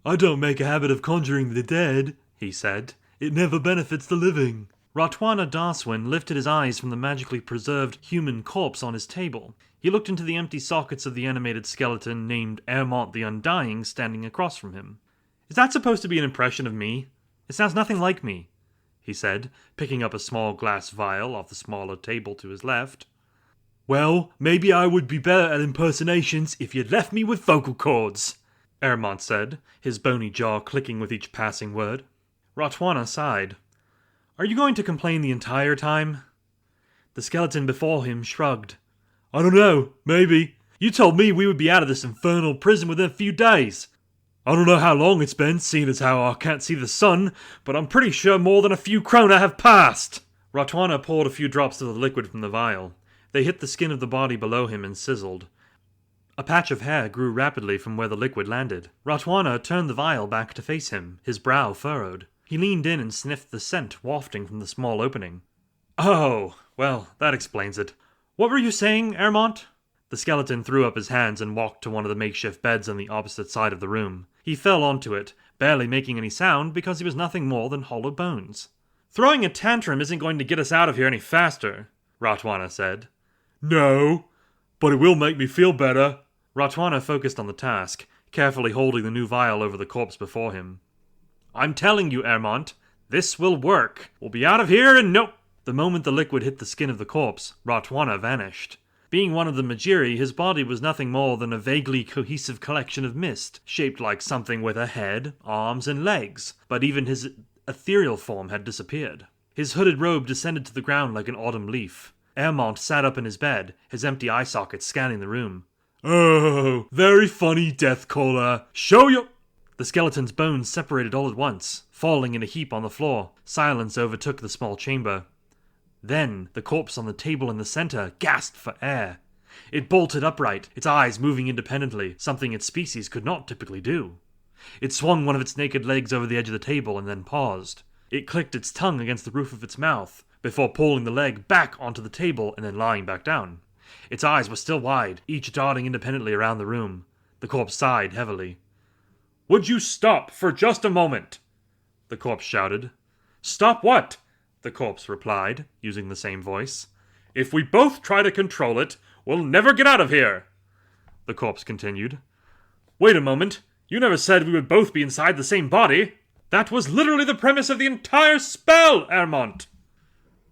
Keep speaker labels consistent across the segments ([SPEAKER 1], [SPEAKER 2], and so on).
[SPEAKER 1] I don't make a habit of conjuring the dead, he said. It never benefits the living. Ratwana Daswin lifted his eyes from the magically preserved human corpse on his table. He looked into the empty sockets of the animated skeleton named Ermont the Undying standing across from him. Is that supposed to be an impression of me? It sounds nothing like me, he said, picking up a small glass vial off the smaller table to his left. Well, maybe I would be better at impersonations if you'd left me with vocal cords, Ermont said, his bony jaw clicking with each passing word. Ratwana sighed. Are you going to complain the entire time? The skeleton before him shrugged. I don't know, maybe. You told me we would be out of this infernal prison within a few days. I don't know how long it's been, seeing as how I can't see the sun, but I'm pretty sure more than a few krona have passed. Ratwana poured a few drops of the liquid from the vial. They hit the skin of the body below him and sizzled. A patch of hair grew rapidly from where the liquid landed. Ratwana turned the vial back to face him, his brow furrowed. He leaned in and sniffed the scent wafting from the small opening. Oh, well, that explains it. What were you saying, Ermont? The skeleton threw up his hands and walked to one of the makeshift beds on the opposite side of the room. He fell onto it, barely making any sound because he was nothing more than hollow bones. Throwing a tantrum isn't going to get us out of here any faster, Ratwana said. No, but it will make me feel better. Ratwana focused on the task, carefully holding the new vial over the corpse before him. I'm telling you, Ermont, this will work. We'll be out of here and no... The moment the liquid hit the skin of the corpse, Ratwana vanished. Being one of the Majiri, his body was nothing more than a vaguely cohesive collection of mist, shaped like something with a head, arms, and legs, but even his ethereal form had disappeared. His hooded robe descended to the ground like an autumn leaf. Ermont sat up in his bed, his empty eye sockets scanning the room. Oh, very funny, Deathcaller. Show your... The skeleton's bones separated all at once, falling in a heap on the floor. Silence overtook the small chamber. Then, the corpse on the table in the center gasped for air. It bolted upright, its eyes moving independently, something its species could not typically do. It swung one of its naked legs over the edge of the table and then paused. It clicked its tongue against the roof of its mouth, before pulling the leg back onto the table and then lying back down. Its eyes were still wide, each darting independently around the room. The corpse sighed heavily. Would you stop for just a moment? The corpse shouted. Stop what? The corpse replied, using the same voice. If we both try to control it, we'll never get out of here. The corpse continued. Wait a moment. You never said we would both be inside the same body. That was literally the premise of the entire spell, Ermont.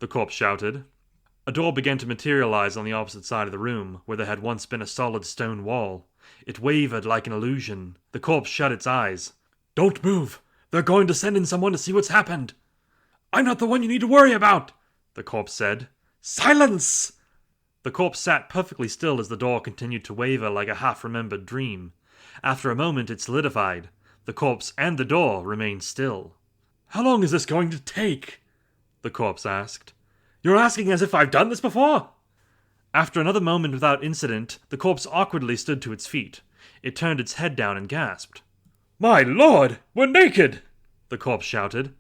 [SPEAKER 1] The corpse shouted. A door began to materialize on the opposite side of the room, where there had once been a solid stone wall. It wavered like an illusion. The corpse shut its eyes. Don't move. They're going to send in someone to see what's happened. I'm not the one you need to worry about, the corpse said. Silence! The corpse sat perfectly still as the door continued to waver like a half-remembered dream. After a moment, it solidified. The corpse and the door remained still. How long is this going to take? The corpse asked. You're asking as if I've done this before? After another moment without incident, the corpse awkwardly stood to its feet. It turned its head down and gasped. My lord, we're naked! The corpse shouted.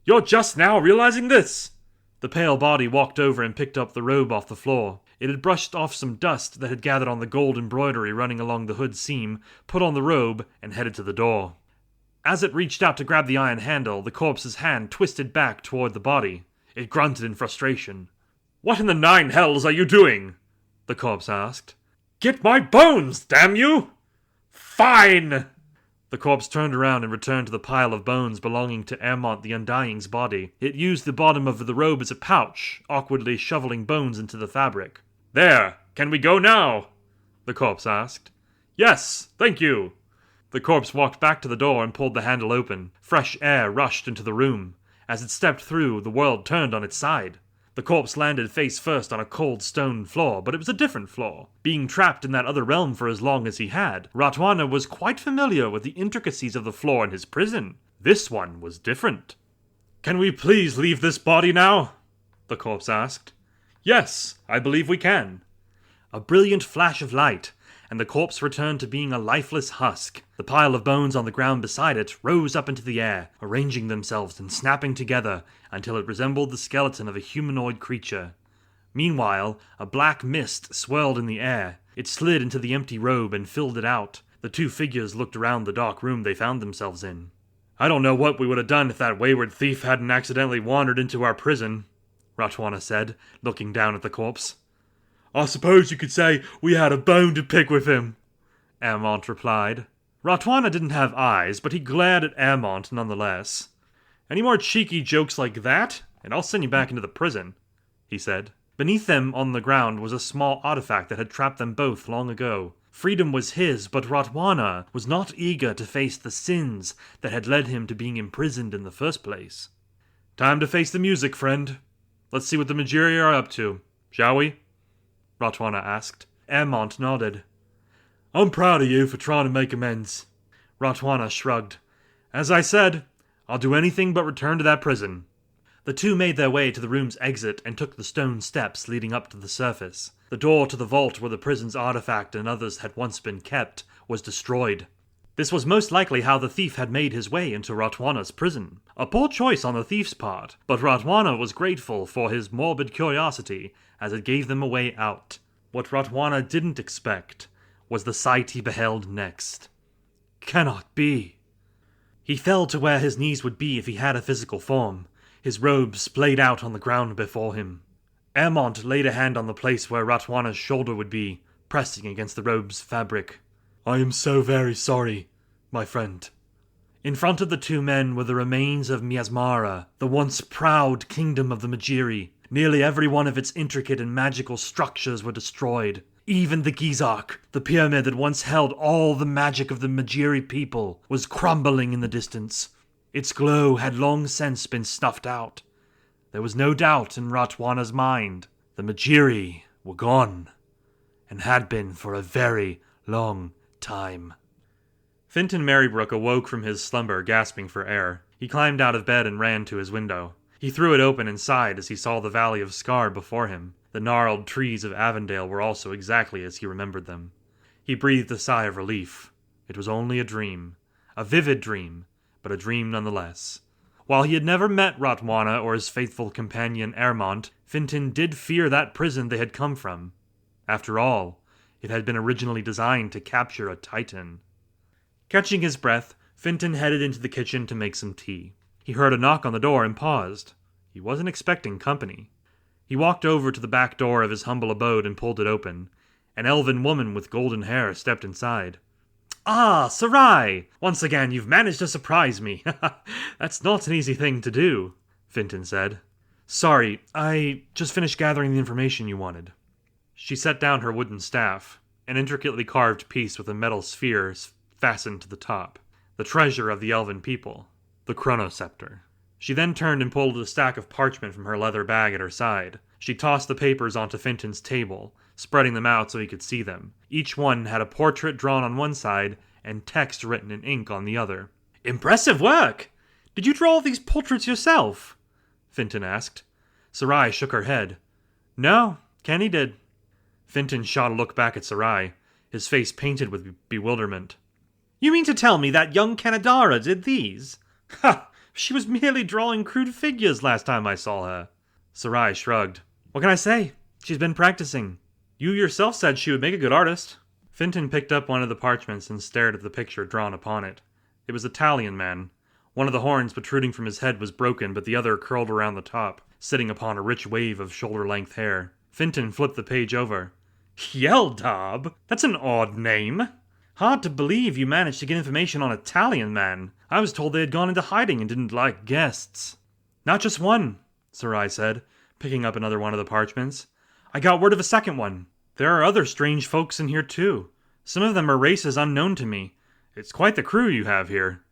[SPEAKER 1] You're just now realizing this! The pale body walked over and picked up the robe off the floor. It had brushed off some dust that had gathered on the gold embroidery running along the hood seam, put on the robe, and headed to the door. As it reached out to grab the iron handle, the corpse's hand twisted back toward the body. It grunted in frustration. What in the nine hells are you doing? The corpse asked. Get my bones, damn you! Fine! The corpse turned around and returned to the pile of bones belonging to Ermont the Undying's body. It used the bottom of the robe as a pouch, awkwardly shoveling bones into the fabric. There! Can we go now? The corpse asked. Yes, thank you. The corpse walked back to the door and pulled the handle open. Fresh air rushed into the room. As it stepped through, the world turned on its side. The corpse landed face first on a cold stone floor, but it was a different floor. Being trapped in that other realm for as long as he had, Ratwana was quite familiar with the intricacies of the floor in his prison. This one was different. Can we please leave this body now? The corpse asked. Yes, I believe we can. A brilliant flash of light, and the corpse returned to being a lifeless husk. The pile of bones on the ground beside it rose up into the air, arranging themselves and snapping together until it resembled the skeleton of a humanoid creature. Meanwhile, a black mist swirled in the air. It slid into the empty robe and filled it out. The two figures looked around the dark room they found themselves in. "I don't know what we would have done if that wayward thief hadn't accidentally wandered into our prison," Ratwana said, looking down at the corpse. "I suppose you could say we had a bone to pick with him," Ermont replied. Ratwana didn't have eyes, but he glared at Ermont nonetheless. "Any more cheeky jokes like that, and I'll send you back into the prison," he said. Beneath them on the ground was a small artifact that had trapped them both long ago. Freedom was his, but Ratwana was not eager to face the sins that had led him to being imprisoned in the first place. "Time to face the music, friend. Let's see what the Majiri are up to, shall we?" Ratwana asked. Ermont nodded. "I'm proud of you for trying to make amends." Ratwana shrugged. "As I said, I'll do anything but return to that prison." The two made their way to the room's exit and took the stone steps leading up to the surface. The door to the vault where the prison's artifact and others had once been kept was destroyed. This was most likely how the thief had made his way into Ratwana's prison. A poor choice on the thief's part, but Ratwana was grateful for his morbid curiosity as it gave them a way out. What Ratwana didn't expect was the sight he beheld next. Cannot be. He fell to where his knees would be if he had a physical form. His robes splayed out on the ground before him. Ermont laid a hand on the place where Ratwana's shoulder would be, pressing against the robe's fabric. "I am so very sorry, my friend." In front of the two men were the remains of Miasmara, the once proud kingdom of the Majiri. Nearly every one of its intricate and magical structures were destroyed. Even the Gizark, the pyramid that once held all the magic of the Majiri people, was crumbling in the distance. Its glow had long since been snuffed out. There was no doubt in Ratwana's mind. The Majiri were gone, and had been for a very long time. Fintan Marybrook awoke from his slumber, gasping for air. He climbed out of bed and ran to his window. He threw it open and sighed as he saw the valley of Scar before him. The gnarled trees of Avondale were also exactly as he remembered them. He breathed a sigh of relief. It was only a dream. A vivid dream, but a dream nonetheless. While he had never met Ratwana or his faithful companion Ermont, Fintan did fear that prison they had come from. After all, it had been originally designed to capture a Titan. Catching his breath, Fintan headed into the kitchen to make some tea. He heard a knock on the door and paused. He wasn't expecting company. He walked over to the back door of his humble abode and pulled it open. An elven woman with golden hair stepped inside. "Ah, Sarai! Once again you've managed to surprise me. That's not an easy thing to do," Fintan said. "Sorry, I just finished gathering the information you wanted." She set down her wooden staff, an intricately carved piece with a metal sphere fastened to the top. The treasure of the elven people, the Chronoscepter. She then turned and pulled a stack of parchment from her leather bag at her side. She tossed the papers onto Fintan's table, spreading them out so he could see them. Each one had a portrait drawn on one side and text written in ink on the other. "Impressive work! Did you draw all these portraits yourself?" Fintan asked. Sarai shook her head. "No, Kenny did." Fintan shot a look back at Sarai, his face painted with bewilderment. "You mean to tell me that young Kanadara did these? Ha! She was merely drawing crude figures last time I saw her." Sarai shrugged. "What can I say? She's been practicing. You yourself said she would make a good artist." Fintan picked up one of the parchments and stared at the picture drawn upon it. It was a Talion man. One of the horns protruding from his head was broken, but the other curled around the top, sitting upon a rich wave of shoulder-length hair. Fintan flipped the page over. "Yeldab? That's an odd name. Hard to believe you managed to get information on a Talion man. I was told they had gone into hiding and didn't like guests." "Not just one," Sarai said, picking up another one of the parchments. "I got word of a second one. There are other strange folks in here too. Some of them are races unknown to me. It's quite the crew you have here,"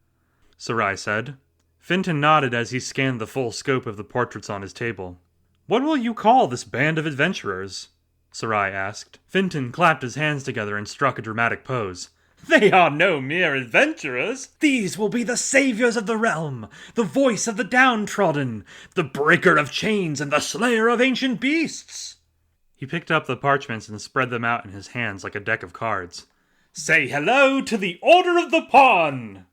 [SPEAKER 1] Sarai said. Fintan nodded as he scanned the full scope of the portraits on his table. "What will you call this band of adventurers?" Sarai asked. Fintan clapped his hands together and struck a dramatic pose. "They are no mere adventurers. These will be the saviors of the realm, the voice of the downtrodden, the breaker of chains and the slayer of ancient beasts." He picked up the parchments and spread them out in his hands like a deck of cards. "Say hello to the Order of the Pawn!"